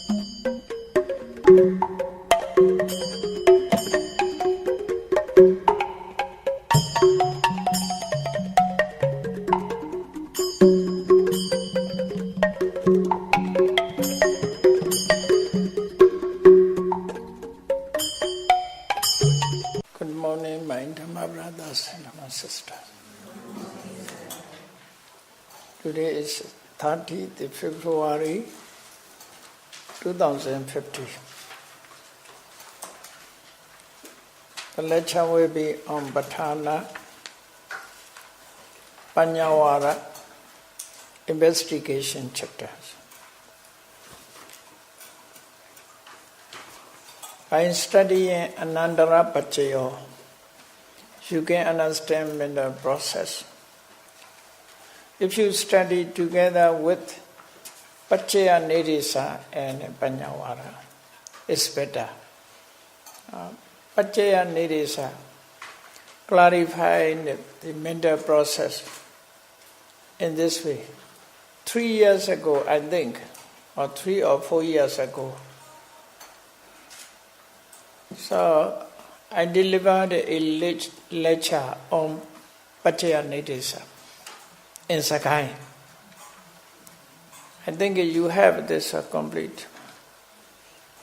Good morning, my Dhamma brothers and Dhamma sisters. Today is 30th February 2050. The lecture will be on Bhatana Panyawara investigation chapters. By studying Anandara Pachayo, you can understand mental process. If you study together with Pachaya Nirisa and Panyawara, it's better. Pachaya Nirisa clarifying the mental process in this way. 3 years ago, I think, or 3 or 4 years ago, so I delivered a lecture on Pachaya Nirisa in Sakai. I think you have this complete.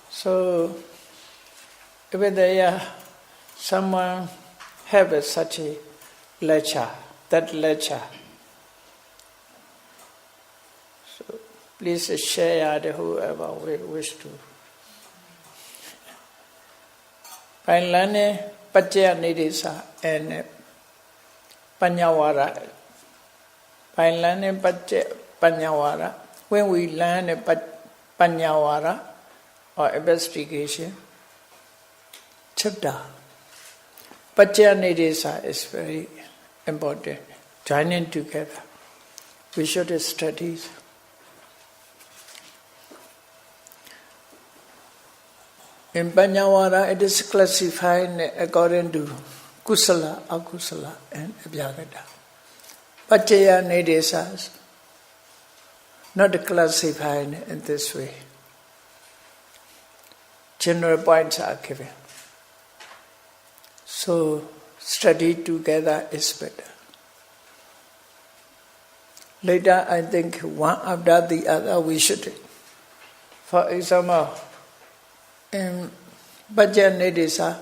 So, if there someone have such a lecture, that lecture, so please share it whoever wish to. By learning Pachaya Nirisa and Panyawara, by learning Panyawara, when we learn Panyawara or investigation chapter, Pachaya Nirisa is very important. Joining together, we should study. In Panyawara, it is classified according to Kusala, Akusala, and Abhyagata. Pachaya Nirisa is not classified in this way. General points are given. So, study together is better. Later, I think one after the other we should. For example, in Pachaya Nirisa,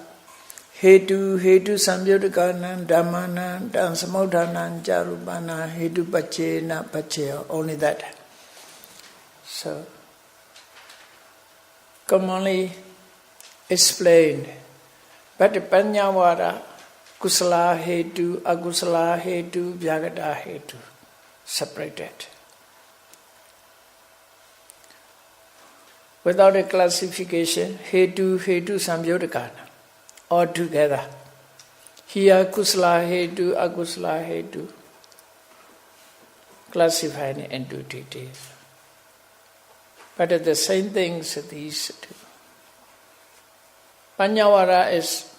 Hetu Samyuddhakanam Dhammanam Samudhanam Charupana Hetu Pachena Pachaya, only that. So, commonly explained. But Panyawara, Kusala Hetu, Akusala Hetu, Vyagata Hetu, separated. Without a classification, Hetu Samyuddhakana, all together. Here Kusala Hetu, Akusala Hetu, classified into details. But the same things these two. Panyawara is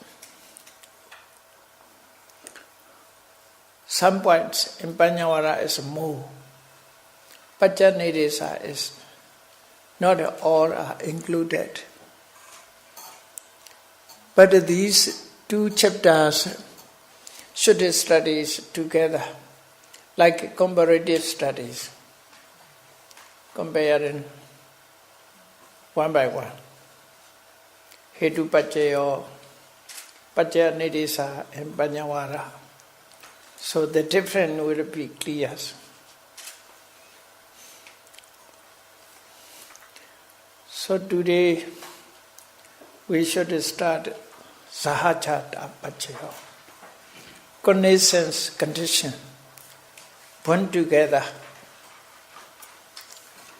some points in Panyawara is more. Pachaya Nirisa is not all are included. But these two chapters should be studied together, like comparative studies, comparing one by one. Hetu Pachaya, Pachaya Nirisa, and Panyawara. So the difference will be clear. So today we should start Sahajata Pachaya, connaissance condition, one together,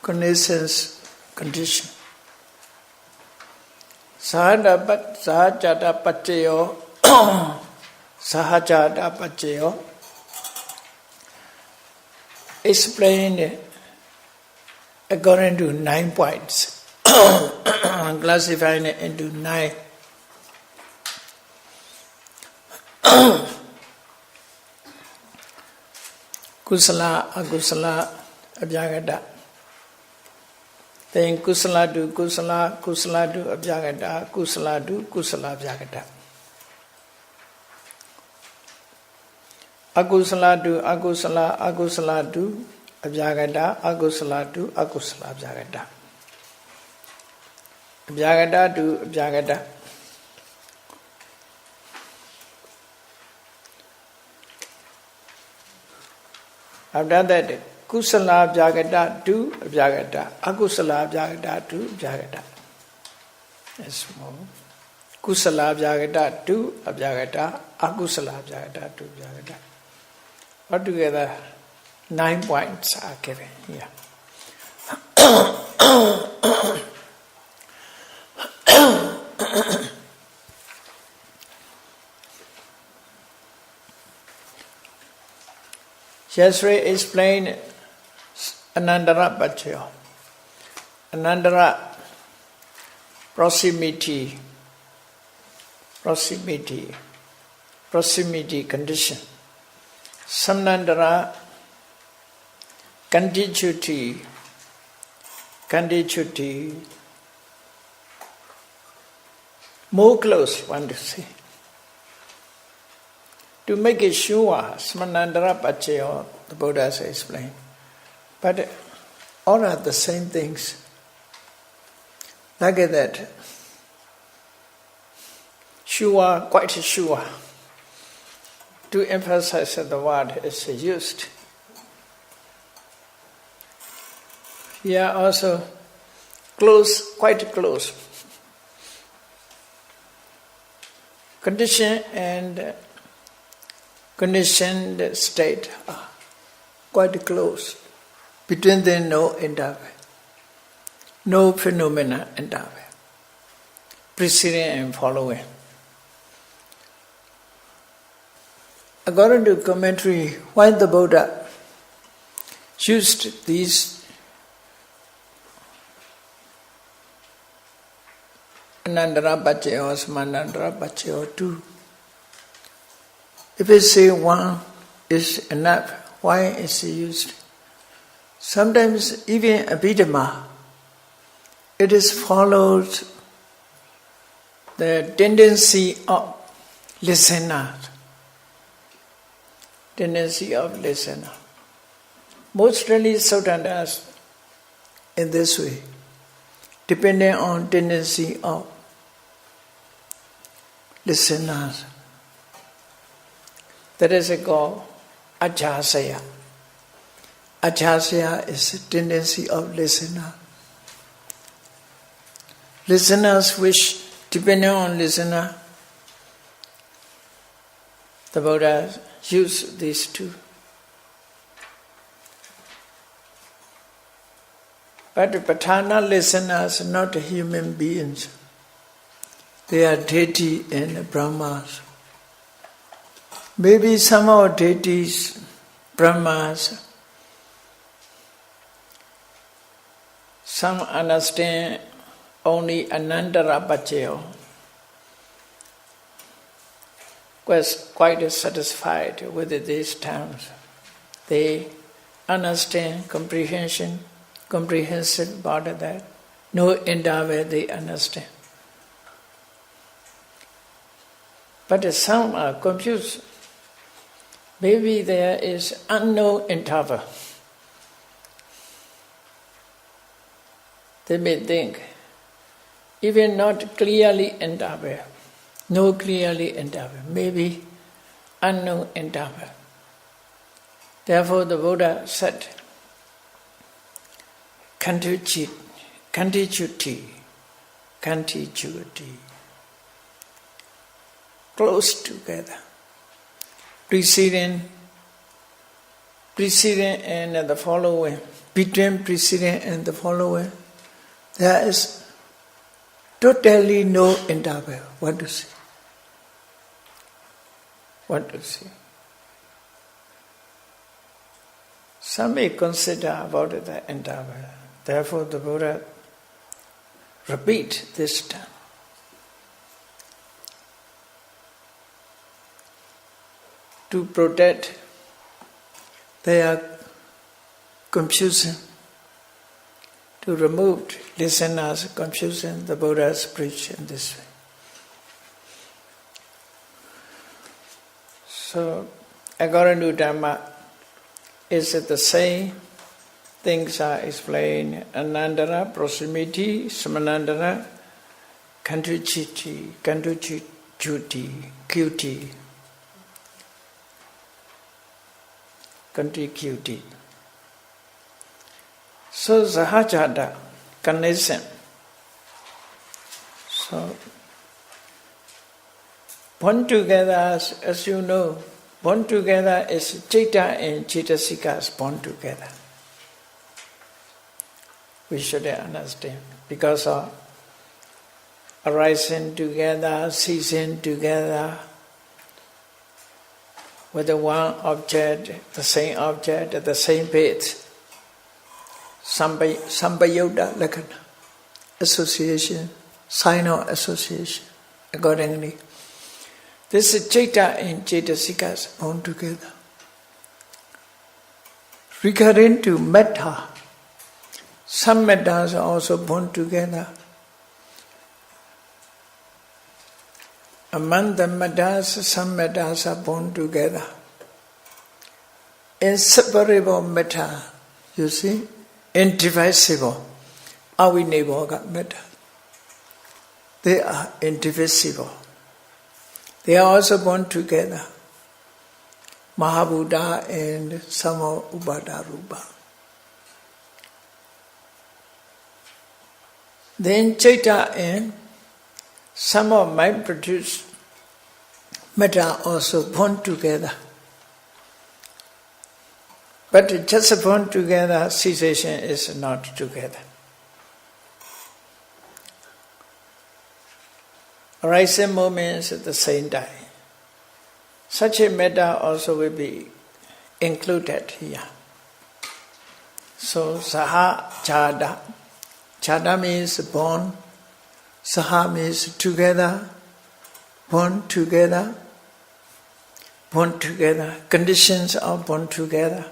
connaissance condition. Sahajata Pachaya, Sahajata Pachaya, explained according to 9 points. Classifying it into 9. Kusala, Akusala, Abhyagata. Then kusala do kusala, kusala do abhyagata, kusala do kusala abhyagata. Akusala do akusala, akusala do abhyagata, akusala do akusala abhyagata. Abhyagata do abhyagata. After that, kusala abhyagata do abhyagata, akusala abhyagata do abhyagata. That's more. Kusala abhyagata do abhyagata, akusala abhyagata do abhyagata. Altogether, 9 points are given here. Yesterday explained Anandara Pachayo. Anandara, proximity condition. Samnandara, contiguity, more close, one to say. To make it sure, Samanandara Pachayo, the Buddha has explained. But all are the same things. Like that. Sure, quite sure. To emphasize the word is used. Here also close, quite close. Condition and conditioned state are quite close. Between them no interval, no phenomena interval, preceding and following. According to commentary, why the Buddha used these Anandara Pachayo, Samanandara Pachayo too. If we say one is enough, why is it used? Sometimes even Abhidhamma, it is followed the tendency of listener. Mostly Sautandas in this way, depending on tendency of listeners. That is called Ajasaya. Ajasaya is the tendency of listener. Listeners wish, depending on listener, the Buddha used these two. But the Patana listeners are not human beings. They are deity and Brahmas. Maybe some of deities, Brahmas, some understand only Anandara Pachayo, quite satisfied with these terms. They understand comprehensive about that. No interval they understand. But some are confused. Maybe there is unknown interval. They may think, even not clearly interval, no clearly interval, maybe unknown interval. Therefore the Buddha said, contiguity, close together. Preceding and the following, between preceding and the following, there is totally no interval. What to say? Some may consider about the interval. Therefore the Buddha repeat this term. To protect their confusion, to remove listeners' confusion, the Buddha's preach in this way. So, according to Dhamma, is it the same? Things are explained. Anandana, proximity, Samanandana, Kanduchiti, Cutie, Contiguity. So Sahajada, connection. So born together, as you know, born together is Chitta and Chittasikas born together. We should understand because of arising together, ceasing together, with the one object, the same object, at the same pace. Sampayutta Lakkhana, association, sign of association, accordingly. This is Chitta and Chittasikas born together. Regarding to metta, some mettas are also born together. Among the mettas, some mettas are born together. Inseparable metta, you see, indivisible. Avinavoga metta. They are indivisible. They are also born together. Mahabuddha and Samo Upadharupa. Then Chitta and some of might produce metta also born together. But just born together, cessation is not together. Arising moments at the same time. Such a metta also will be included here. So Saha Chada. Chada means born. Saha means together. Born together. Born together. Conditions are born together.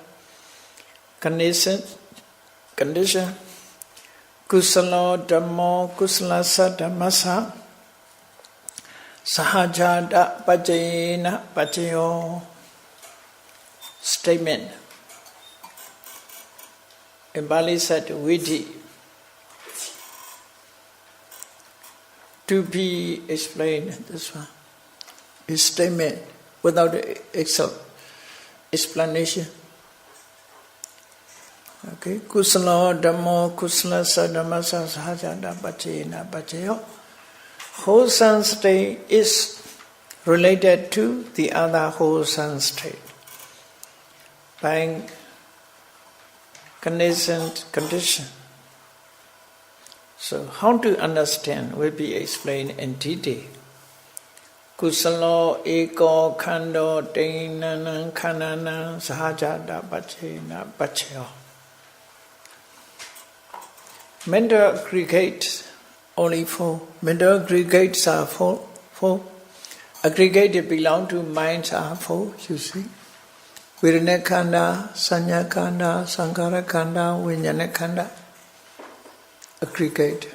Condition. Kusala Dhammo Kusalasa Dhammasa. Sahajada Pajayena Pajayo. Statement. In Bali said Vidhi. To be explained, this one is statement without explanation. Okay, Kusala Dhammo Kusala Sadhamasa Sahajada Pajayena Pajayo. Wholesome state is related to the other wholesome state by condition. So how to understand will be explained in detail. Kusalo eko khando teinana khanana sahajada pachena pachayo. Mental aggregates only four. Mental aggregates are four. Aggregated belong to minds are four, you see. Virana khanda, sanya khanda, sankhara khanda, vijnana khanda. Aggregate.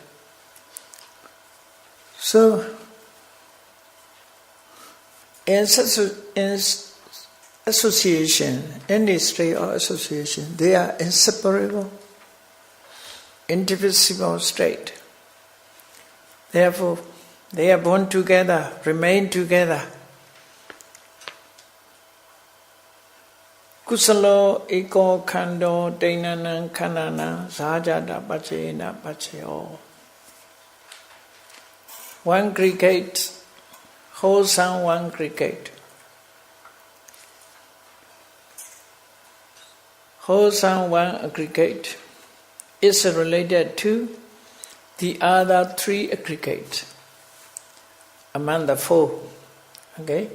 So, in association, any state or association, they are inseparable, indivisible state. Therefore, they are born together, remain together. Kusalo eko khando teinana khanana sahajada pachena pachayo. One aggregate, wholesome one aggregate. Wholesome one aggregate is related to the other three aggregates among the four. Okay?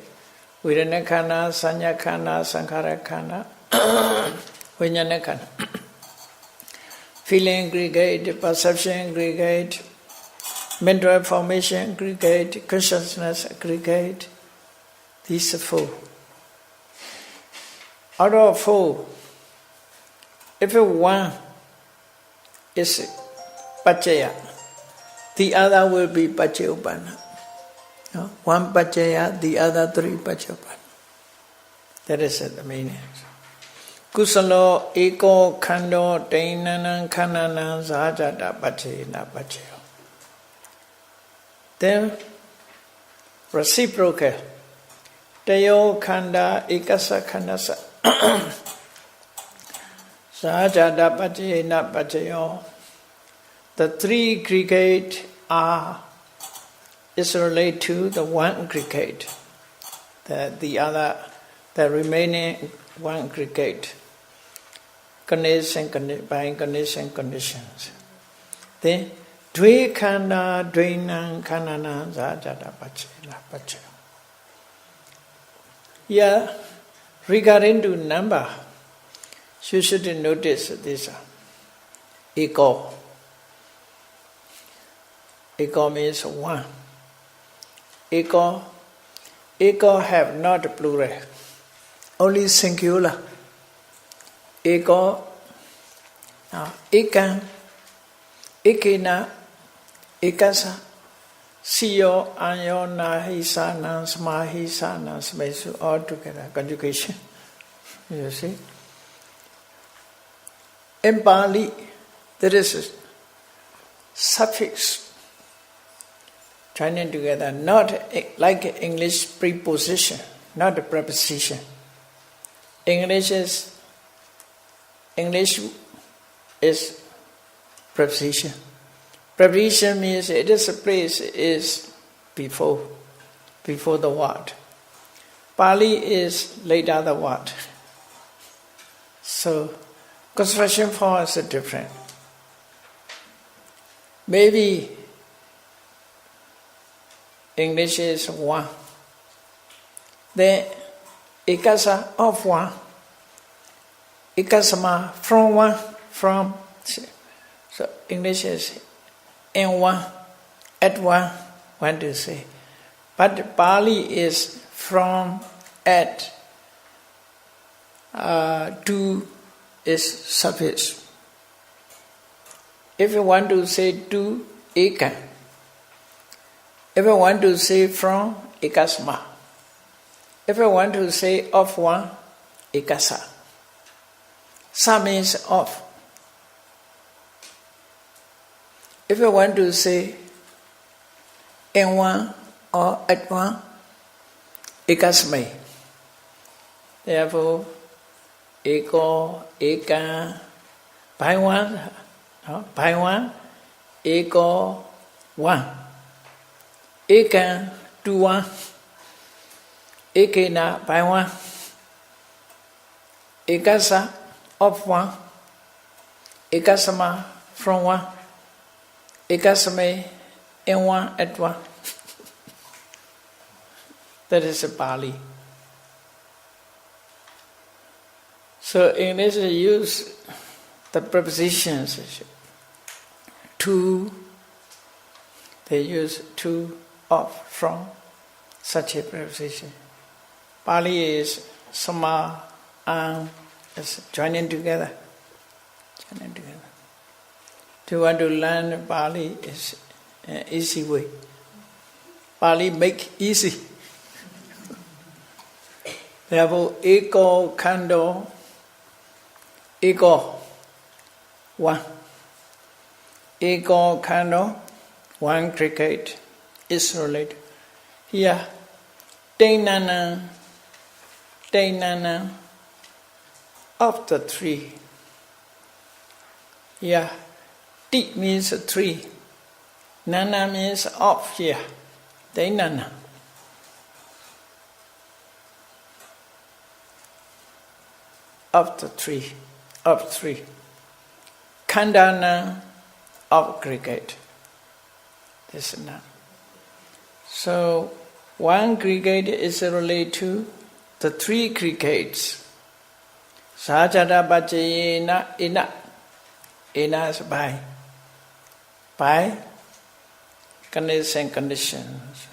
Virana khanda, sanya khanda, sankhara khanda, vijnana khanda. Feeling aggregate, perception aggregate, mental formation aggregate, consciousness aggregate. These are four. Out of four, if one is Pachaya. The other will be Pachayopana. One Pachaya, the other three Pachayopana. That is the meaning. Kusalo eko khando dainanan khanana zajata Pachayena Pachayo. Then reciprocal. Tayo khanda ekasa khandasa. Zajata Pachayena Pachayo. The three aggregate is related to the one aggregate. The remaining one aggregate. Condition by condition conditions. Then dve khanda dvainan khanana zajata pachayo. Yeah, regarding to number, you should notice this. Ego. Ego means one. Ego have not plural, only singular. Ego, ekan, ekena, ekasa, siyo, anyo, nahisa, nansmahisa, nansmesu, all together, conjugation. You see? In Pali, there is a suffix joining together, not like English preposition, not a preposition. English is preposition. Preposition means it is a place is before the word. Pali is later the word. So construction form is different. Maybe English is one. Then ikasa of one. Ikasama from one, from. So English is in one, at one, one to say. But Pali is from, at, to is suffix. If you want to say to, eka. If you want to say from, ikasma. If you want to say of one, ikasa. Sa means of. If you want to say in one or at one, ikasme. Therefore, eko, eka, by one, eko, one. Ekan, to one. Ekena, by one. Ekasa, of one. Ekasama, from one. Ekasame, in one, at one. That is a Pali. So English use the prepositions to. They use to, of, from, such a preposition. Pali is sama, is joining together. Joining together. If you want to learn Pali, is an easy way. Pali make easy. Therefore, eko, kando, eko, one. Eko, kando, one cricket is related. Here, Dainana, of the three. Here, Ti means three. Nana means of here. Dainana. Of the three. Of three. Khandana of cricket. This is not. So, one aggregate is related to the three aggregates. Sajada bhajayena ina. Ina is by. By conditions.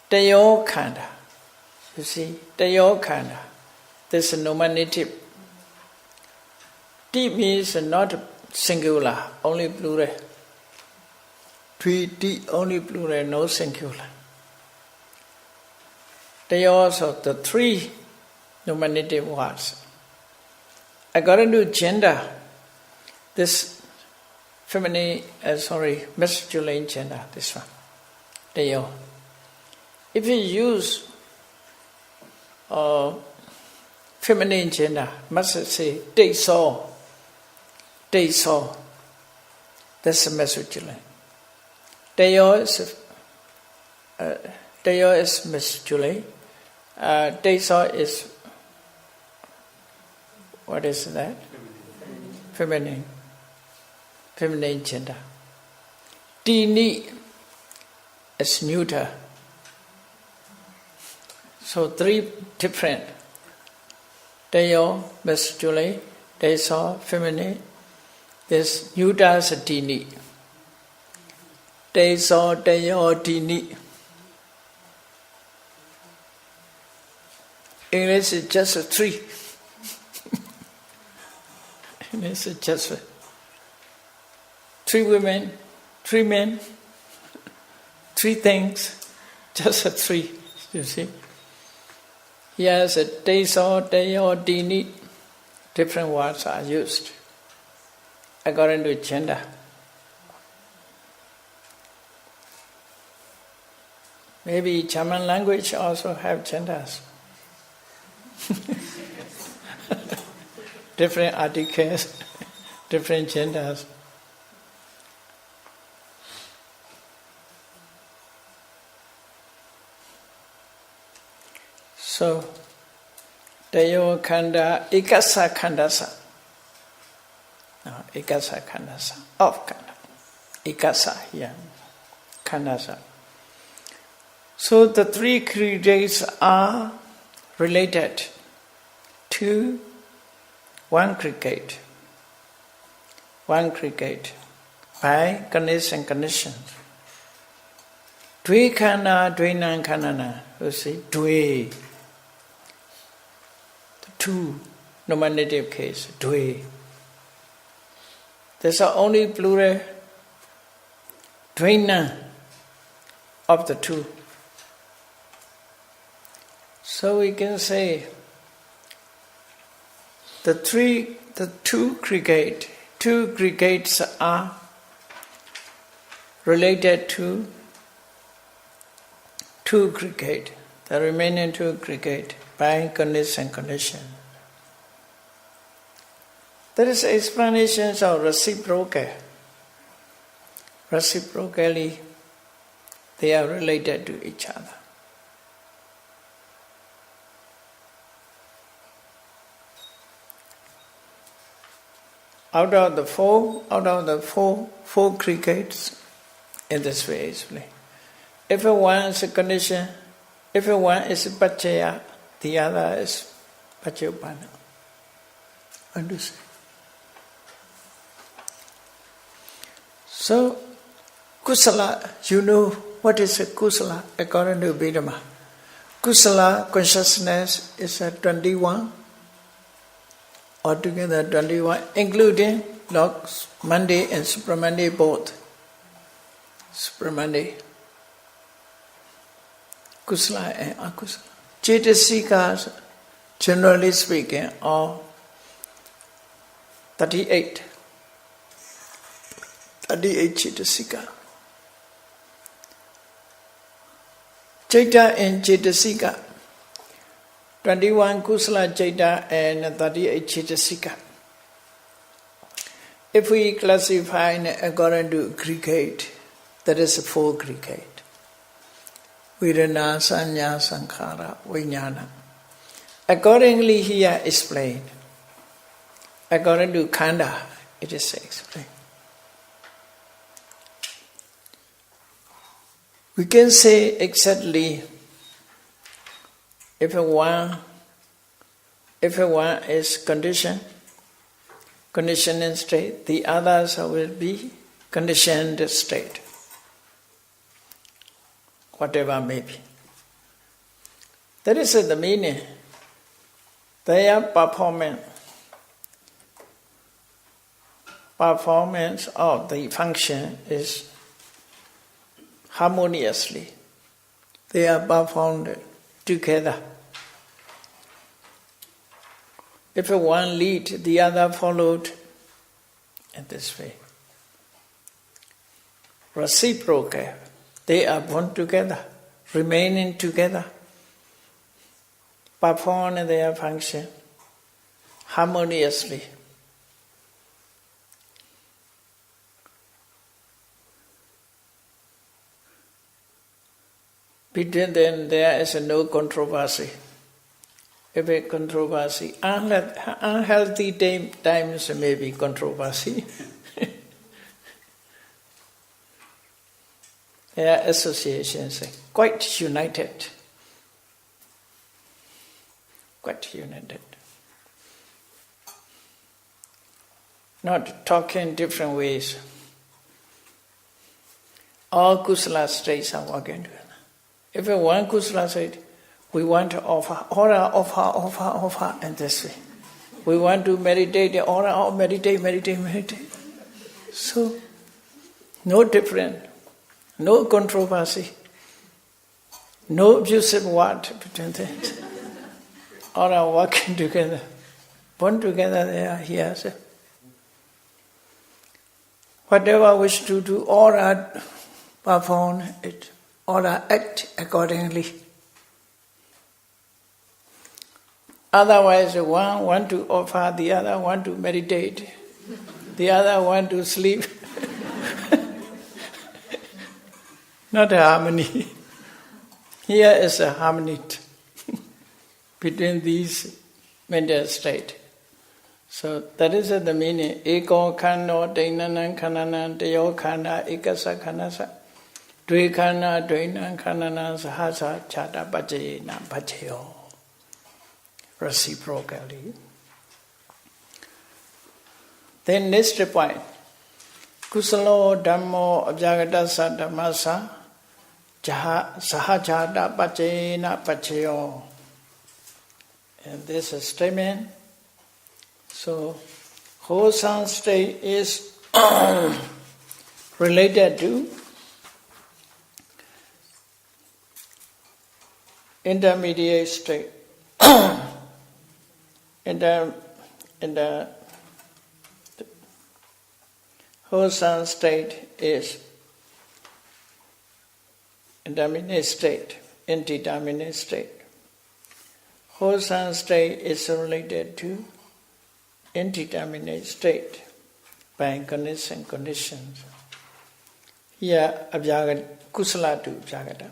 Tayo khanda. You see, tayo khanda. This is nominative. Ti means not singular, only plural. Piti, only plural, no singular. They are also the three nominative words. According to gender, this feminine, masculine gender, this one, they are. If you use feminine gender, must say they saw, that's a masculine. They is masculine. They saw is, what is that? Feminine gender. Tini is neuter. So three different. Tayo, masculine, they saw feminine. This neuter is tini. They saw tayo tini. English is just three. English is just three women, three men, three things, just three, you see. Yes, they saw, tayo, tini, different words are used according to gender. Maybe German language also have genders. Different articles, different genders. So, Tayo Khanda, Ikasa Khandasa. No, Ikasa Khandasa, of Khanda. Ikasa, yeah, Khandasa. So the three creeds are related to one cricket by condition and conditions. Dwe khana, dwenan khanana, you see, dwe. The two nominative case, dwe. There's only plural, dwenan, of the two. So we can say two aggregates are related to two aggregate, the remaining two aggregate by condition and condition. There is explanations of reciprocal. Reciprocally, they are related to each other. Out of the four aggregates, in this way explained. If one is a condition, if one is Pachaya, the other is Pachayopana. Understand? So, Kusala, you know what is a Kusala according to Dhamma. Kusala consciousness is a 21, altogether 21, including Monday and Super Monday both. Super Monday. Kusala and Akusala. Cetasikas, generally speaking, are 38. 38 Cetasika. Chaita and Cetasika. 21 Kusala Chaita and 38 Cetasika. If we classify according to aggregate, that is 4 aggregate. Vedana, Sanya, Sankhara, Vijnana. Accordingly here explained. According to Khanda, it is explained. We can say exactly if one is conditioned state, the others will be conditioned state, whatever may be. That is the meaning. Their performance of the function is harmoniously. They are performed together. If one lead, the other followed in this way. Reciprocal. They are born together, remaining together, perform their function harmoniously. Between them there is no controversy. If a controversy, unhealthy times may be controversy. Their associations are quite united. Quite united. Not talking different ways. All kusala states are working together. If one kusala state, we want to offer in this way. We want to meditate, meditate. So, no different, no controversy, no abusive word between them. All are working together, born together they are here. So. Whatever wish to do, all are perform it, all are act accordingly. Otherwise, one want to offer, the other want to meditate, the other want to sleep. Not a harmony. Here is a harmony between these mental states. So that is the meaning. Eko khano dainanan khananan tayo khana ekasa khanasa dve khana dvainan khananan sahasa chata bhajena bhajayo. Reciprocally. Then next point. Kusalo Dhammo Abhyagatasa Dhammasa Sahajada Bhajena Bhajayo. And this is statement. So, wholesome state is related to intermediate state. In the wholesome state is indeterminate state, indeterminate state. Wholesome state is related to indeterminate state by conditions. Here, kusala to abhyagata.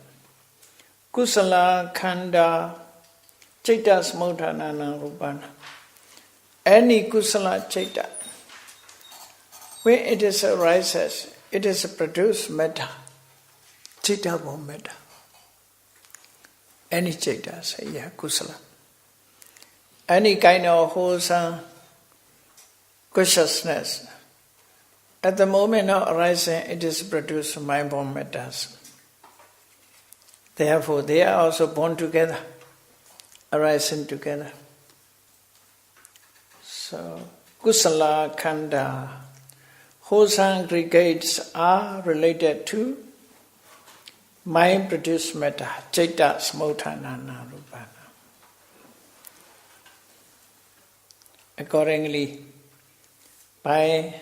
Kusala khanda Chaita smodhanana rupana. Any kusala chaita, when it is arises, it is produced metta. Chaita born metta. Any chaita, say yeah, kusala. Any kind of wholesome consciousness, at the moment of arising, it is produced mind-born mettas. Therefore, they are also born together. Arising together. So, kusala khanda, wholesome aggregates are related to mind-produced metta, chaita smodhanana rupana. Accordingly, by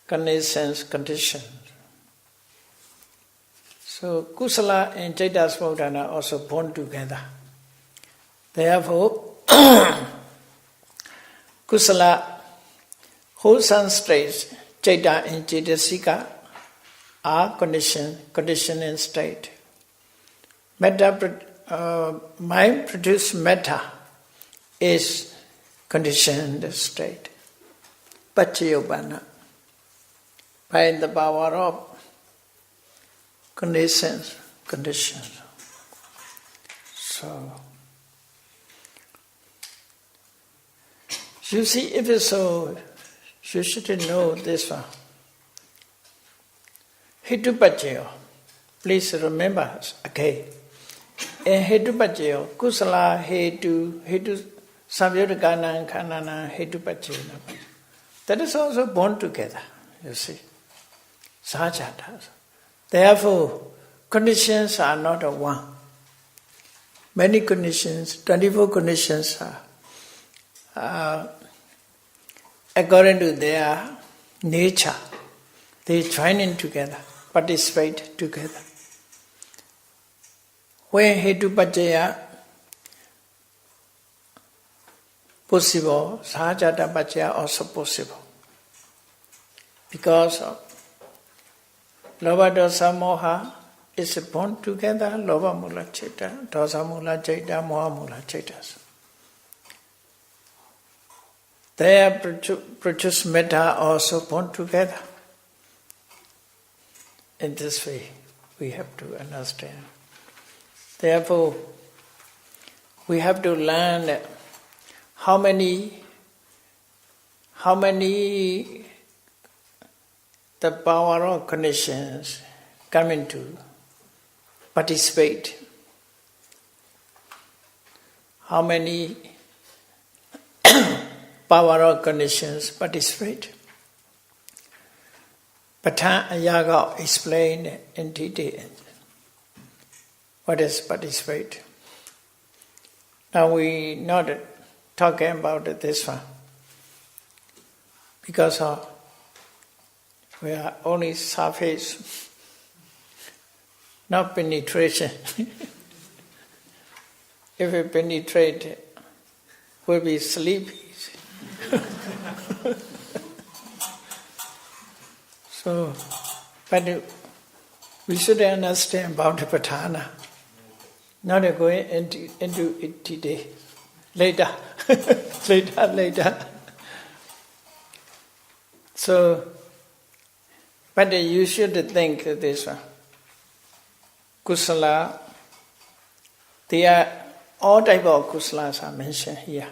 conditions. So, kusala and chaita smodhana are also born together. Therefore, kusala, wholesome states, chaita and chaitasika are conditioning state. Metta, mind-produced metta is conditioned state. Pachayopana, by the power of conditions. So, you see, if it's so, you should know this one. Hetupachayo. Please remember again. In hetupachayo, kusala hetu samyodakana khanana hetupachayo. That is also born together, you see. Sahajata. Therefore, conditions are not a one. Many conditions, 24 conditions are according to their nature. They join in together, participate together. When Hetu Pacaya possible, Sahajata Pacaya also possible. Because of Lobha Dosa Moha is born together, Lobha Mula Chitta, Dosa Mula Chitta, Moha Mula Chittas. They produce metta also born together. In this way, we have to understand. Therefore, we have to learn how many the power of conditions come into participate. How many power of conditions participate. Patan Ayaga explained in detail what is participate. Now we not talking about this one because we are only surface, not penetration. If we penetrate, we'll be sleepy. So, but we should understand about the Patana. Not going into it today. Later. Later. So, but you should think this one. Kusala, all type of kusalas are mentioned here.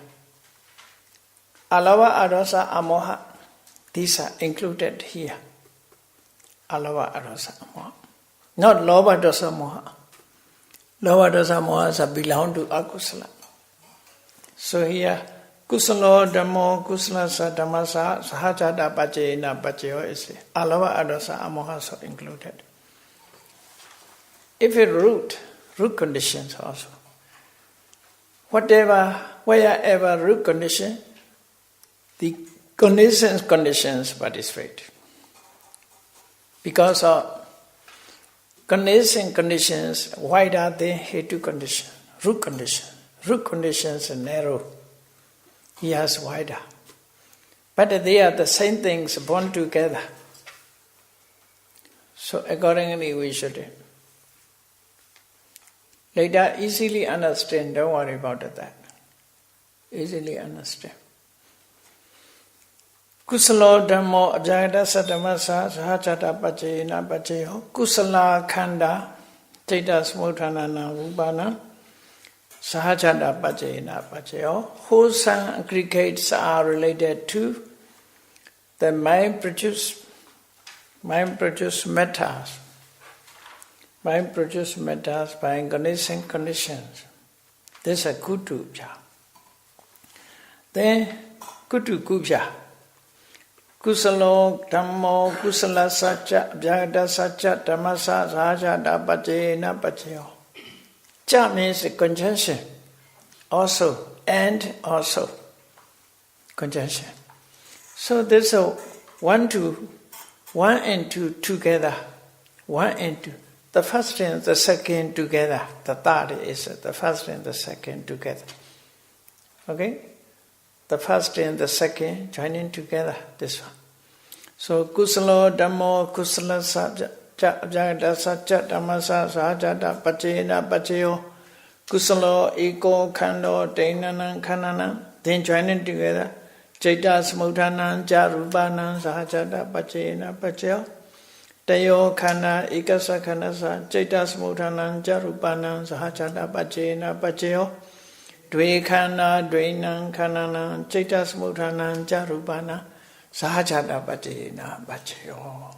Alava, Arasa, Amoha, these are included here. Alava, Arasa, Amoha. Not Lobha, Dosa, Moha. Lobha, Dosa, Moha belong to Akusala. So here, Kusalo, Dhammo, Kusalasa, Dhammasa, Sahajata, Pacayena, Pacayo is Alava, Arasa, Amoha so included. If it root conditions also. Wherever root condition, the conditions participate. Because of conditions, wide are they? Hetu condition, root condition. Root conditions are narrow. He has wider. But they are the same things born together. So accordingly we should later easily understand, don't worry about that. Easily understand. Kusalo Dhammo Ajayata Satamasa Sahajata Pacayena Pacayo Kusala Khanda Chaita Smuthanana Rupana Sahajata Pacayena Pacayo. Wholesome aggregates are related to the mind-produced matters. Mind-produced matters by conditions. This is a kutu. Then kutu kubja. Kusalo Dhammo Kusala Satya Jagata Satya Dhammasa Sahajata Pacayena Pacayo. Cha means conjunction. Also, and also. Conjunction. So there's a 1 and 2 together. 1 and 2. The first and the second together. The third is the first and the second together. Okay? The first and the second joining together, this one. So, Kusalo Dhammo Kusala Satya Jagata Satya Dhammasa Sahajata Pacayena Pacayo Kusalo Eko Khando Dainanan Khanana. Then joining together. Chaita Smuthanan Jarupanan Sahajata Pacayena Pacayo Tayo Khana Ekasa Khanasa Chaita Smuthanan Jarupanan Sahajata Pacayena Pacayo Dve Khana Dvainan Khanana Chaita Smuthanan Jarupana Sahajata Pacayena Pacayo.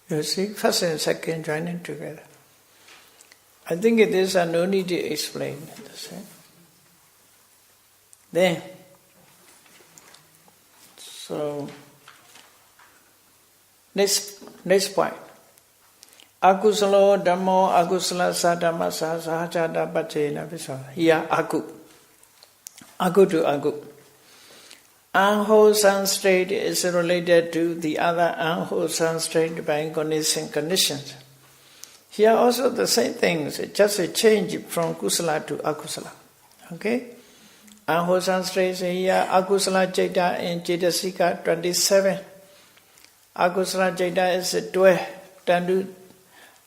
You see, first and second joining together. I think it is no need to explain. Then, so next point. Akusalo Dhammo Akusala Sadhamasa Sahajata Pachena Visa. Here Aku. Aku to Aku. Unwholesome state is related to the other unwholesome state by conditions. Here also the same things, just a change from kusala to akusala. Okay? Unwholesome states here, akusala jeta in Cetasika 27. Akusala jeta is 12. Tandu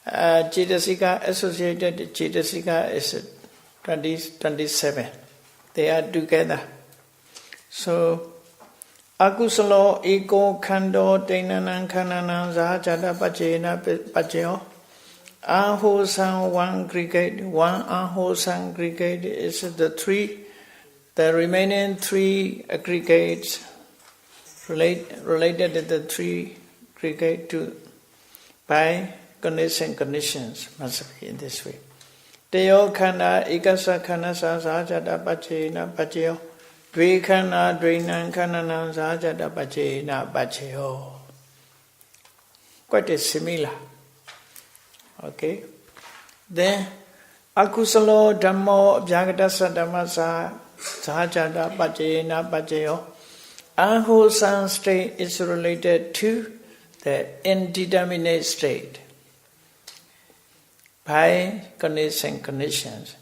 Cetasika associated Cetasika is 27. They are together. So, akusalo eko kando tenanan kananan zahajata pachena pacheo. Unwholesome one aggregate, one unwholesome aggregate is the remaining three aggregates related to the three aggregate to by conditions must be in this way. Teo khanda ekasa khanda sahajata pachena pacheo. Dve khanda dvenan khananam sahajata pachena pacheo. Quite similar. Okay. Then akusalo dhammo abhyagatassa dhammasa sahajata pachena pacheo. Unwholesome state is related to the indeterminate state by conditions.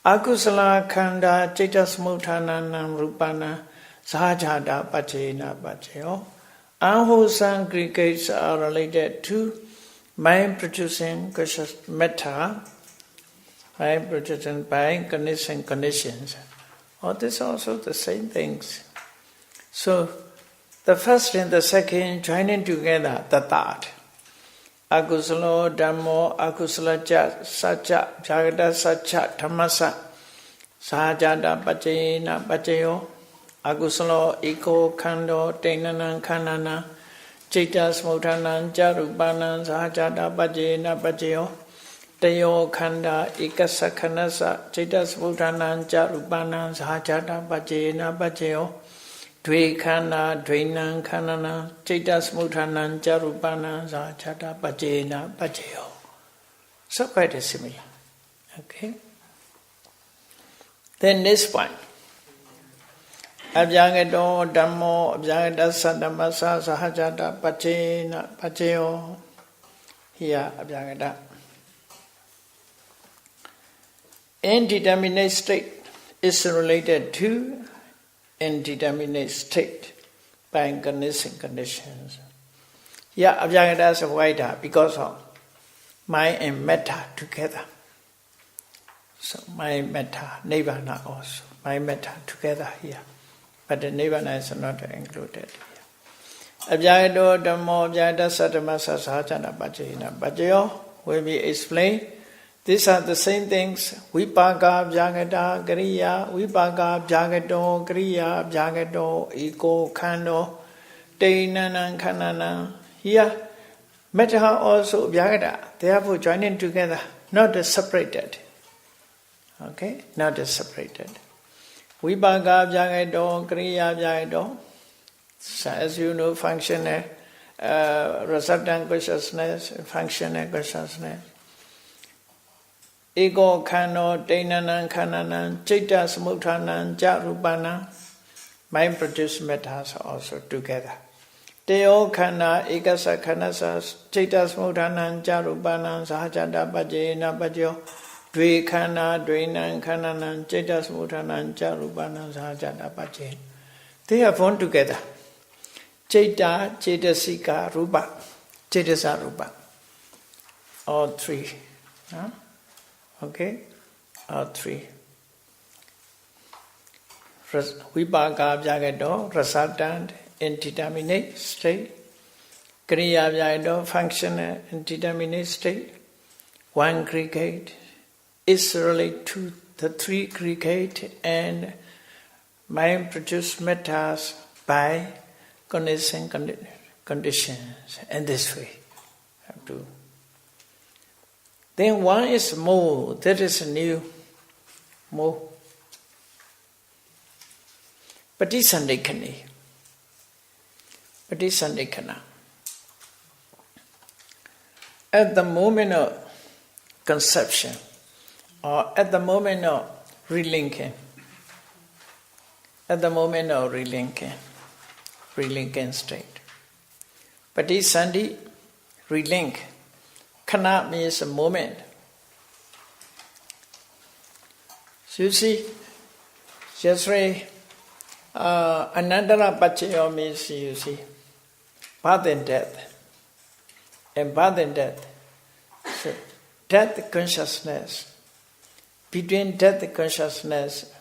Akusala khanda cetasmuthananam rupana sahajata pachena pacheo. Unwholesome aggregates are related to mind producing conscious metta, mind producing by conditions. All this also the same things. So the first and the second joining together, the third. Akusalo dhammo akusala sacha jagata sacha dhammasa sahajata pachena pacheo. Akusalo eko khando tenanan khanana Citas mudhanan jarupanan sahajata pachena pacheo. Teo khanda ekasa khanasa citas mudhanan jarupanan sahajata pachena pacheo. Dve khanda dvenan khanana citas mudhanan jarupanan sahajata pachena pacheo. So quite similar. Okay. Then this one. Abhyagato dhammo abhyagatassa dhammasa sahajata pachena pacheo. Here abhyagata. Indeterminate state is related to indeterminate state by conditions. Here abhyagata is wider because of mind and metta together. So mind, metta, nirvana also. Mind, metta together here. But the nirvana is not included here. Abhyagato dhammo abhyagatassa dhammasa sahajata pachena pacheo will be explained. These are the same things. Vipaka abhyagata kriya, vipaka abhyagato kriya abhyagato eko khando tenanan khanana. Here, metta also abhyagata. Therefore joining together, not separated. Okay, not separated. Vipaka abhyagato kriya abhyagato. So as you know, functional resultant consciousness, functional consciousness. Ego khano tenanan khananam citas mudhanan jarupana. Mind produce mettas also together. Teo khanda ekasa khanasa citas mudhanan jarupana sahajata pachena pacheo. Dve khanda dvenan khananam citas mudhanan jarupana sahajata pachena. They are born together. Ceta, cetasika, rupa, cetasa rupa. All three. Huh? Okay? All three. Vipaka abhyagato, resultant, indeterminate state. Kriya abhyagato, functional, indeterminate state. One aggregate is related to the three aggregate and mind produce mettas by conditions. And this way. Have to. Then one is more, that is new, more. Patisandikkhana. at the moment of conception or at the moment of relinking. At the moment of relinking state. Patisandhi, relink. Kana means a moment. So you see, yesterday, Anandara Pachayo means, you see, birth and death. And birth and death. So, death consciousness. Between death consciousness,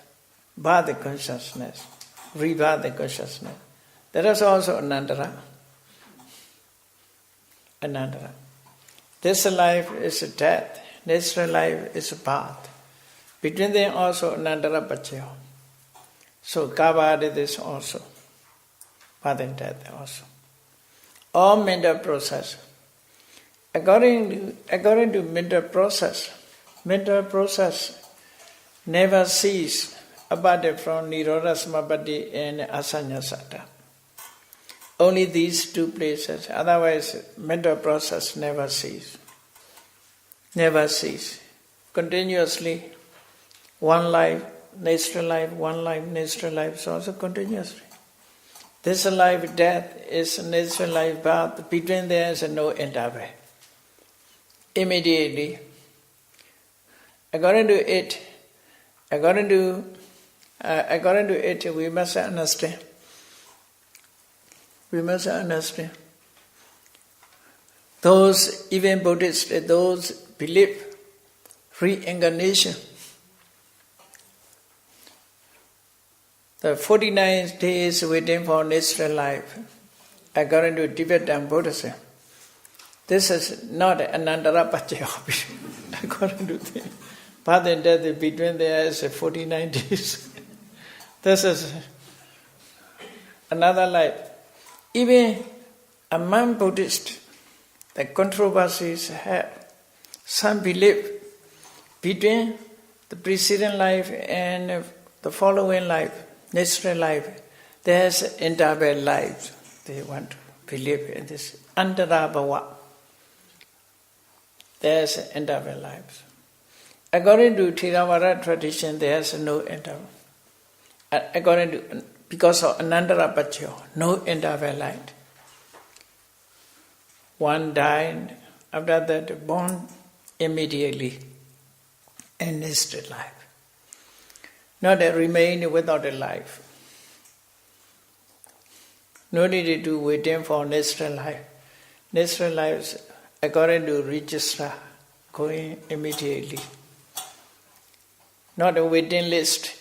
birth consciousness, rebirth consciousness. There is also Anandara. Anandara. This life is death. Next life is birth. Between them also Anandara Pachayo. So Kavadi this also. Birth and death also. All mental process. According to mental process never cease apart from Nirodha Samapatti and Asanyasata. Only these two places, otherwise mental process never cease. Never cease. Continuously, one life, next life, one life, next life, so also continuously. This life, death, is next life, birth, between there is no interval. Immediately, according to it, we must understand. We must understand. Those, even Buddhists, those believe reincarnation. The 49 days waiting for next life, according to Tibetan Buddhism. This is not Anandara Pachayo. According to them, birth and death between there is 49 days. This is another life. Even among Buddhists, the controversies have some belief between the preceding life and the following life, next life. There's interval lives. They want to believe in this Antarabhava. There's interval lives. According to Theravada tradition, there's no interval. Because of Anandara Pachayo, no interval life. One died, after that born immediately and next life. Not a remain without a life. No need to waiting for next life. Next life, according to register, going immediately. Not a waiting list.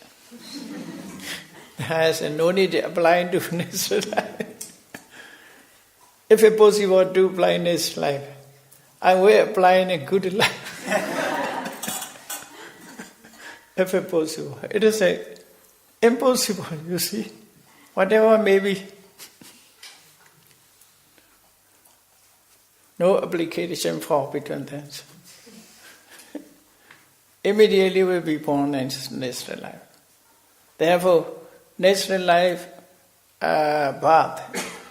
Has no need applying to next life. If it's possible to apply next life, I will apply in a good life. If it's possible. It is impossible, you see. Whatever may be. No application for between them. Immediately will be born in next life. Therefore, next life, birth,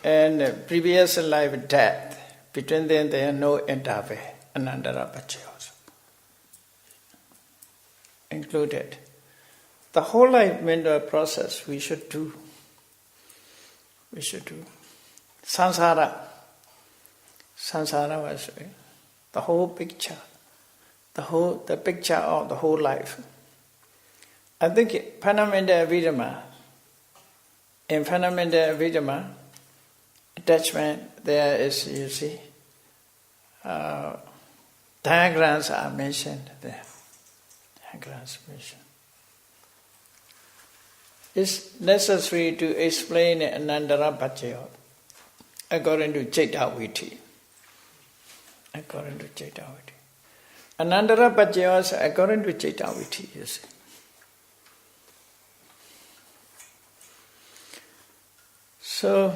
and previous life, death. Between them, there are no interval. Anandara Pachayo included. The whole life mental process we should do. We should do. Samsara was the whole picture. The picture of the whole life. I think fundamental Vidama, in fundamental Vidama, attachment there is, you see, diagrams are mentioned there. Diagrams mentioned. It's necessary to explain Anandara Pachayo according to Chaitaviti. According to Chaitaviti. Anandara Pachayo is according to Chaitaviti, you see. So,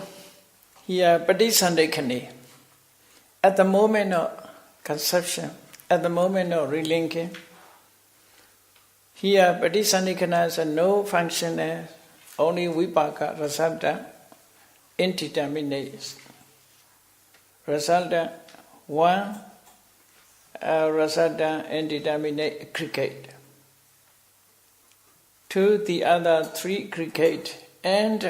here, Patisandikani, at the moment of conception, at the moment of relinking, here, Patisandikana has no function, only vipaka, resulta, indeterminate. Resulta, one rasada indeterminate aggregate. To the other three aggregate and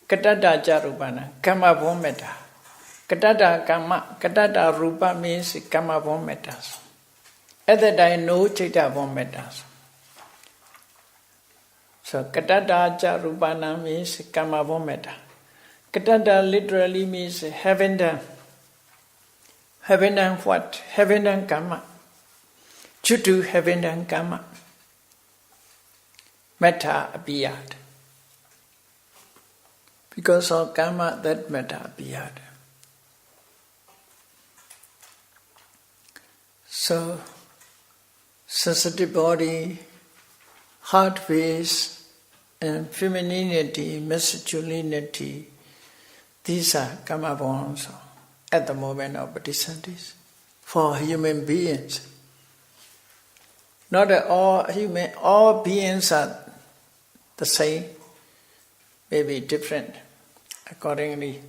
katata jarubana, kama vometa. Katata kama, katata rupa means kama vometas. At that time, no chita vometas. So katata jarubana means kama vometa. Katata literally means having done. Having done what? Having done karma. Chutu having done karma. Metta appeared. Because of karma, that metta appeared. So, sensitive body, heart face, and femininity, masculinity, these are karma bonds at the moment of bodhisattvas for human beings. Not that all beings are the same, maybe different accordingly.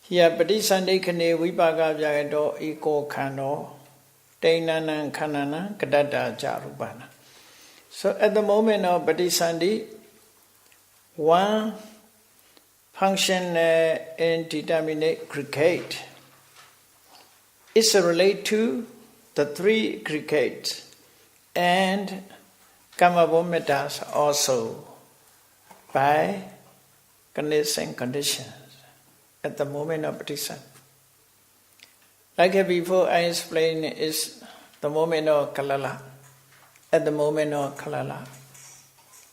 Here, bodhisattvā kane vipaka jagato eko khano tainana khanana kadata jarubana. So at the moment of bodhisattvā, one function indeterminate aggregate is related to the three aggregates and karma vomitas also by conditions at the moment of bodhisattva. Like before I explained is the moment of kalala. At the moment of kalala,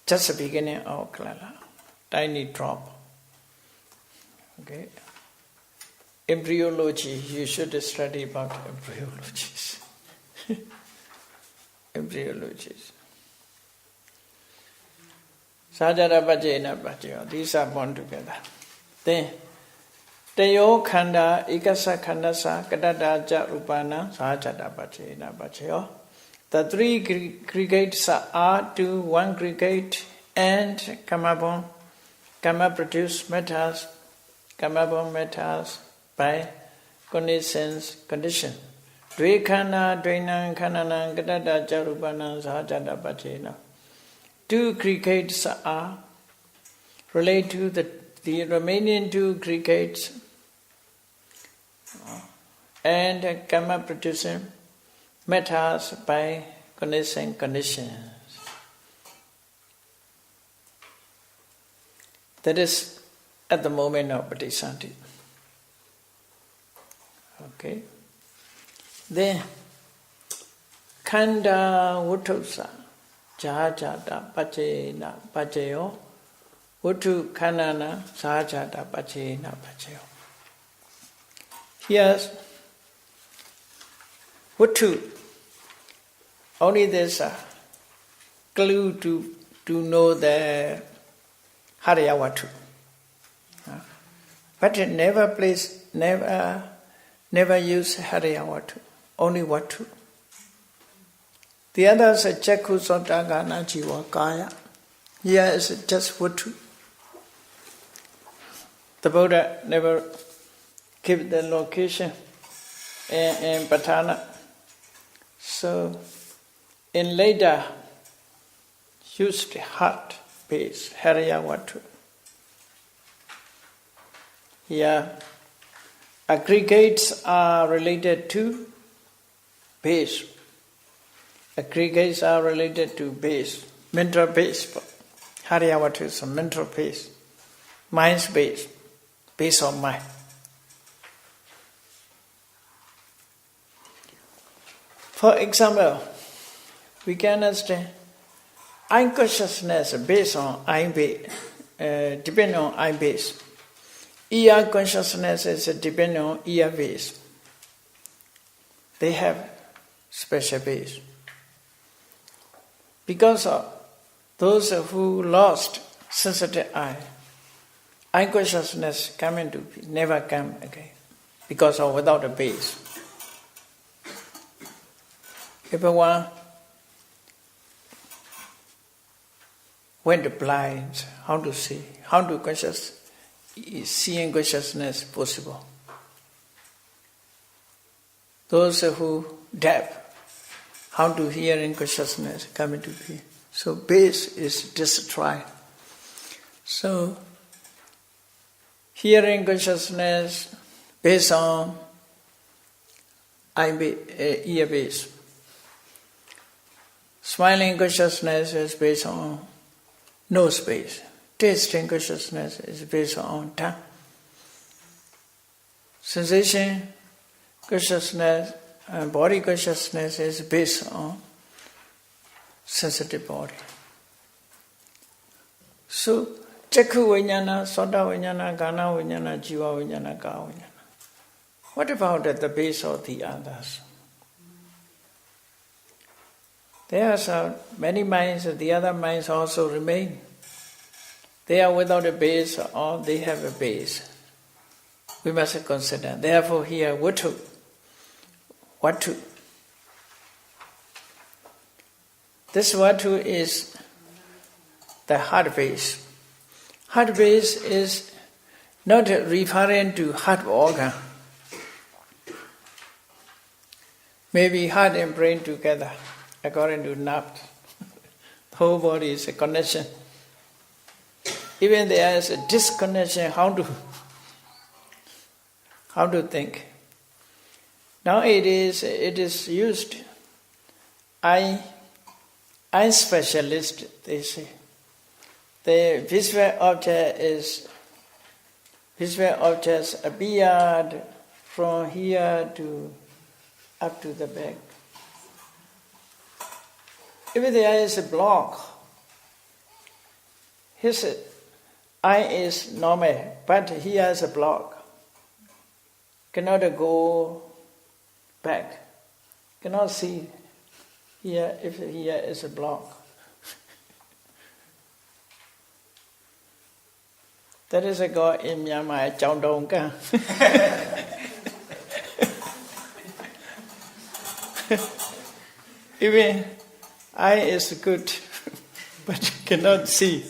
just the beginning of kalala, tiny drop. Okay. Embryology, you should study about embryologies. Embryologies. Sajara Bhajena Bhajya, these are born together. Then, Teyo Khanda, Ikasa Khandasa, Kadada Jarupana, Sajara Bhajena Bhajya. The three aggregates are to one aggregate and Kamabon. Kama produce metals, Kamabon metals by condition. Dvekhana, Dvenan, Khanana, Kadada Jarupana, Sajara Bhajena. Two aggregates are related to the remaining two aggregates and karma producing metals by conditions. That is at the moment of bodhisattva. Okay. Then khanda vutosa. Jajata pachena pacheyo, Utu kanana sajata pachena pacheyo. Here's Utu. Only there's a clue to know the Hariyawatu. But it never use Hariyawatu, only Watu. The others are Chakku Sotagana Jiva Kaya. Here is just Vutu. The Buddha never gave the location in Patana. So, in later, used heart base, Hariyawatu. Here, aggregates are related to base. Aggregates are related to base, mental base. Hariyawatu is a mental base, mind's base, base of mind. For example, we can understand I consciousness based on I base, depend on I base. Ear consciousness is depend on ear base. They have special base. Because of those who lost sensitive eye consciousness coming to never come again because of without a base. If one went blind, how to see? How to seeing consciousness possible? Those who depth. How to hearing consciousness come into being. So base is destroyed. So hearing consciousness based on ear base. Smiling consciousness is based on nose base. Tasting consciousness is based on tongue. Sensation consciousness and body consciousness is based on sensitive body. So, Chakku Vijnana, Sota Vijnana, Gana Vijnana, Jiva Vijnana, Ka Vijnana. What about at the base of the others? There are so many minds, the other minds also remain. They are without a base or they have a base. We must consider. Therefore here, Vatu. This Vatu is the heart base. Heart base is not referring to heart organ. Maybe heart and brain together, according to nerve. The whole body is a connection. Even there is a disconnection, how to think. Now it is used. Eye specialist, they say. The visual objects appeared from here to up to the back. If there is a block, his eye is normal, but he has a block. Cannot go back. Cannot see here if here is a block. That is a God in Myanmar, Chong Dong Ka. Even eye is good, but cannot see.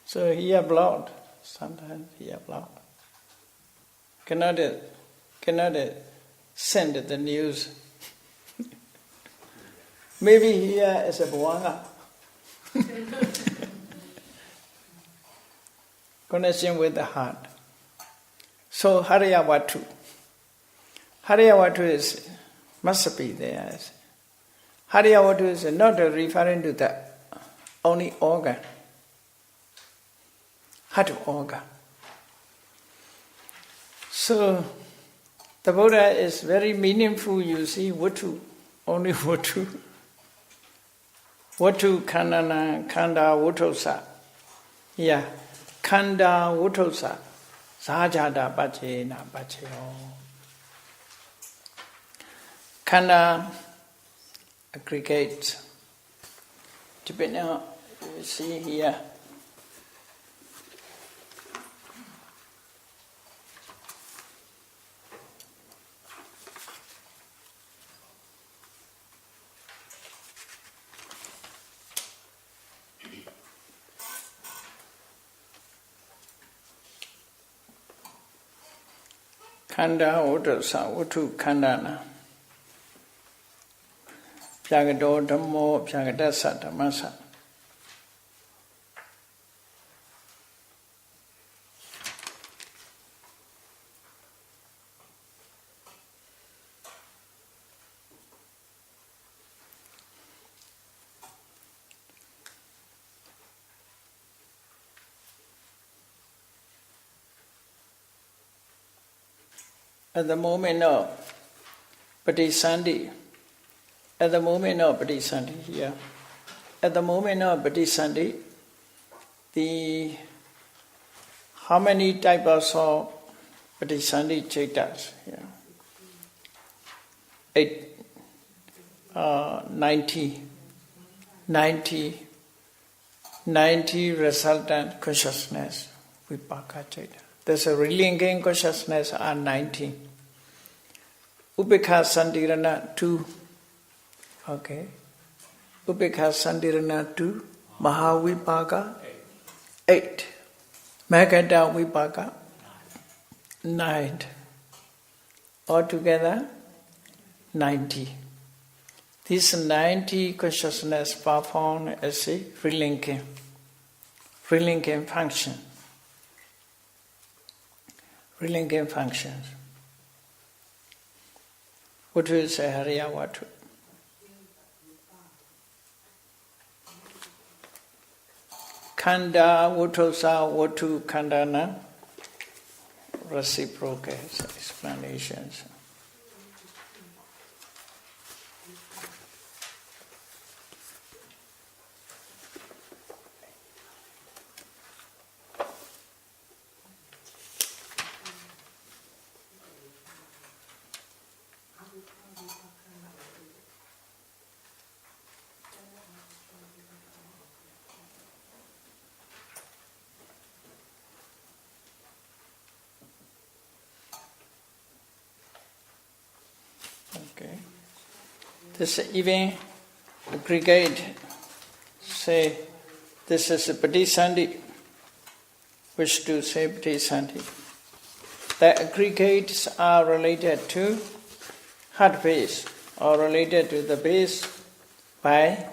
So here blocked. Sometimes here blocked. Cannot send the news. Maybe here is a Bhuanga. Connection with the heart. So Hariyavatu. Hariyavatu must be there. Hariyavatu is not referring to the only organ. Heart organ. So the Buddha is very meaningful, you see, Vatu, only Vatu. Vatu Kandana Kanda Vutosa. Yeah, Kanda Vutosa. Sahajada Bache Na Bache. Kanda aggregate. Depending on, you see here. Kanda Uddhasa Uttu Kandana Pyagado Dhammo Pyagadasa Dhammasa. At the moment of Patisandhi, here, at the moment of Patisandhi, how many types of Patisandhi Chetas? Yeah. 90 resultant consciousness, Vipaka Cheta. There's a relinking consciousness are 90. Upekha Santirana 2. Okay. Upekha Santirana 2. Mahavipaka 8. Magada Vipaka 9. Altogether, 90. These 90 consciousness perform as a relinking function. Relinking functions. What will say Hariya Vatu? Khanda Vutosa Vatu Khandana. Reciprocal explanations. Okay. This even aggregate, say, this is a Patisandhi, wish to say Patisandhi. The aggregates are related to heart base or related to the base by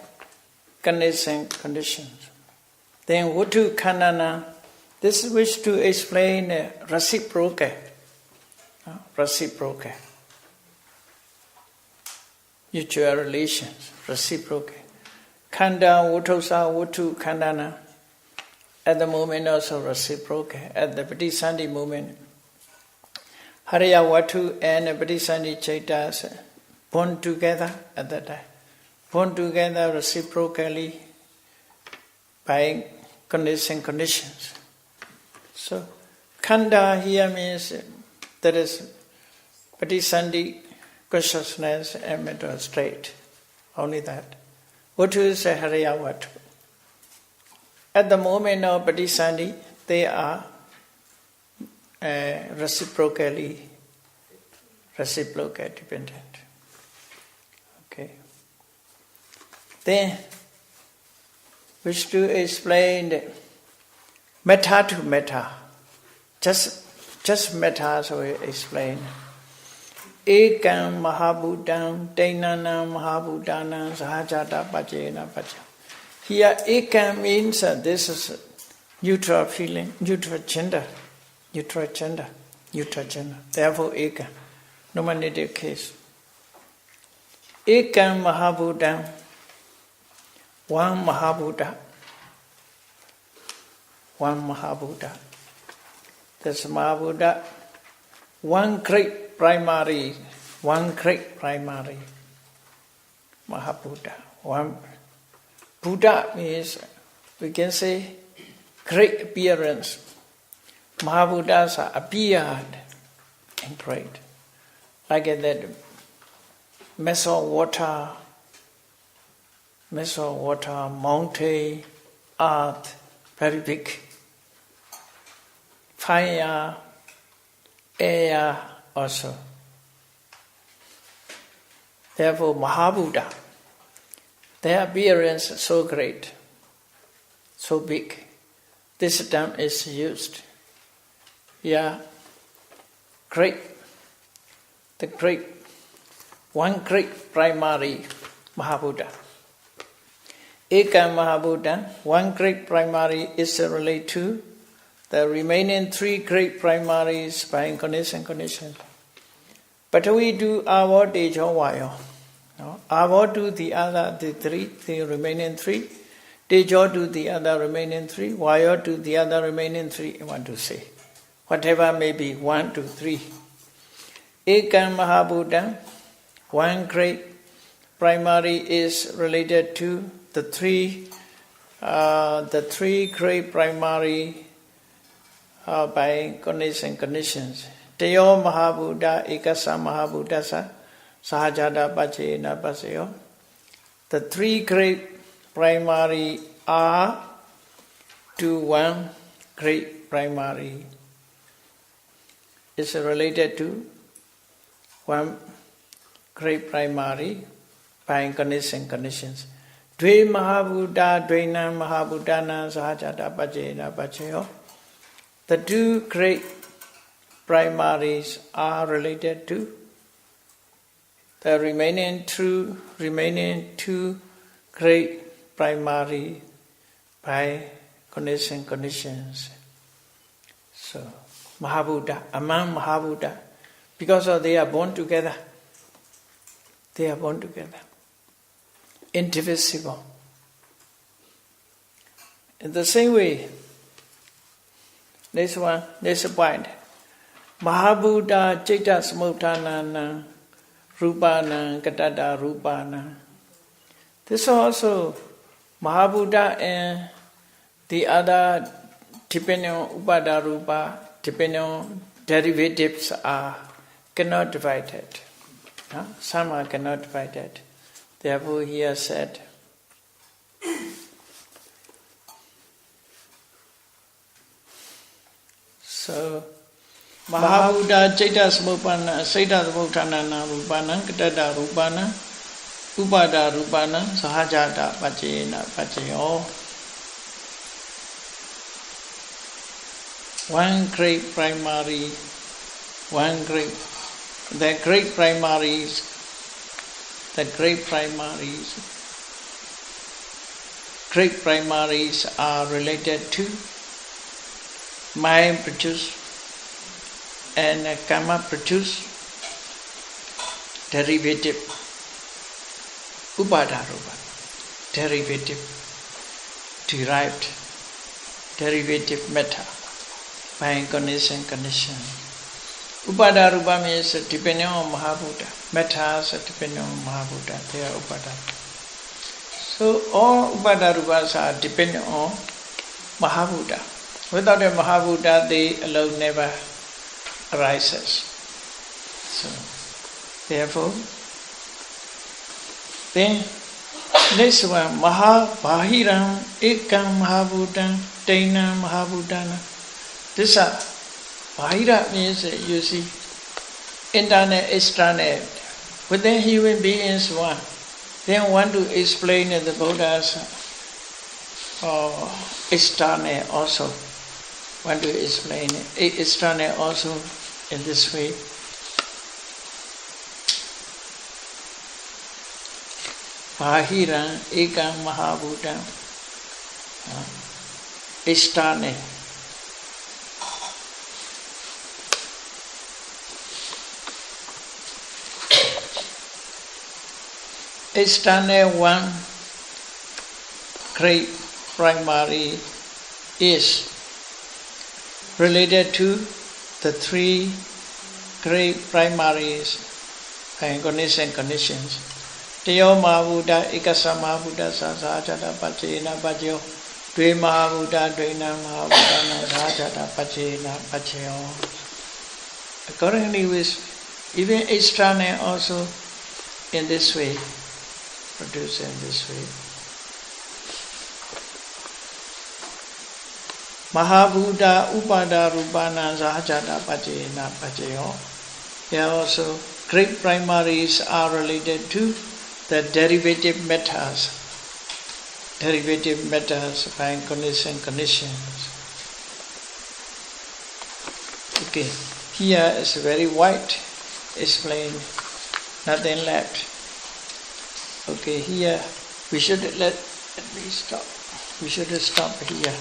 conditions. Then Vutu Khandana, this wish to explain reciprocal. Mutual relations, reciprocal. Khanda, Vutosa, Vutu, Khandana. At the moment also reciprocal. At the Patisandhi moment, Hariya Vatu and Patisandhi Chaitas born together at that time. Born together reciprocally by conditions. So, Khanda here means there is Patisandhi consciousness and mental state. Only that. What is a Hariya Vatu? At the moment of Patisandhi, they are reciprocally dependent. Okay. Then, wish to explain metta to metta. Just metta, so we explain. Ekam Mahabhutam Dainanam Mahabhutanam Sahajata Pachena Pacha. Here Ekam means this is neutral feeling, neutral gender. Therefore Ekam, nominative case. Ekam Mahabhutam, one Mahabhuta. This Mahabhuta, one great primary Mahabhuta. One Buddha means, we can say, great appearance. Mahabhutas are appeared in great. Like that meso water, mountain, earth, very big. Fire, air also. Therefore, Mahabhuta, their appearance is so great, so big. This term is used. Yeah, one great primary Mahabhuta. Ekam Mahabhuta, one great primary is related to the remaining three great primaries by conditions. But we do our Tejo Vayo. Our do the other, the remaining three. Tejo do the other remaining three. Vayo do the other remaining three. I want to say. Whatever may be, 1, 2, 3. Ekam Mahabhuta, one great primary is related to the three great primary by conditions. Teo Mahabhuta, Ekasa Mahabhutasa, Sahajada Pachena Pasayo. The three great primary are to one great primary. Is related to one great primary by conditions. Dve Mahabhuta, Dvena Mahabhutana, Sahajata Pachena Pachayo. The two great primaries are related to the remaining two great primary by conditions. So Mahabhuta, among Mahabhuta, because of they are born together. They are born together. Indivisible. In the same way, next point. Mahabhuta Citta Samuttanana Rupana Katata Rupana. This also Mahabhuta and the other depending on Upada Rupa, depending on derivatives are cannot divide it. Some are cannot divide it. Therefore he has said so Mahabhuta Citta Samupana Saita Samuttanana Rupana Katata Rupana Upada Rupana Sahajata Pachena Pachayo. One great primary, the great primaries are related to mind produce and karma produce derivative upadharupa, derivative derived derivative matter by condition. Upadharupa means depending on Mahabhuta. Matters depending on Mahabhuta. They are upadharupa. So all upadharupas are dependent on Mahabhuta. Without a Mahabhuta, they alone never arises. So, therefore, then next one, Mahabhahiram Ekam Mahabhutam Tainam Mahabhutana. This Bahira means you see internal, external. Within human beings one. Then want to explain the Buddha's external also. Want to explain external also in this way. Bahira Ekam Mahabhutam external. External one great primary is related to the three great primaries and conditions. Tayo Mahabhuta, Ekasa Mahabhuta, Sahajata Pachena Pachayo, Dve Mahabhuta, Dvena Mahabhuta, Sahajata Pachena Pachayo. Accordingly, with even external also in this way. Produce in this way. Mahabhuta Upada Rupana Sahajata Pachena Pachayo. Here also great primaries are related to the derivative matters by conditions. Okay, here is very wide explained, nothing left. Okay, here we should let me stop. We should stop here.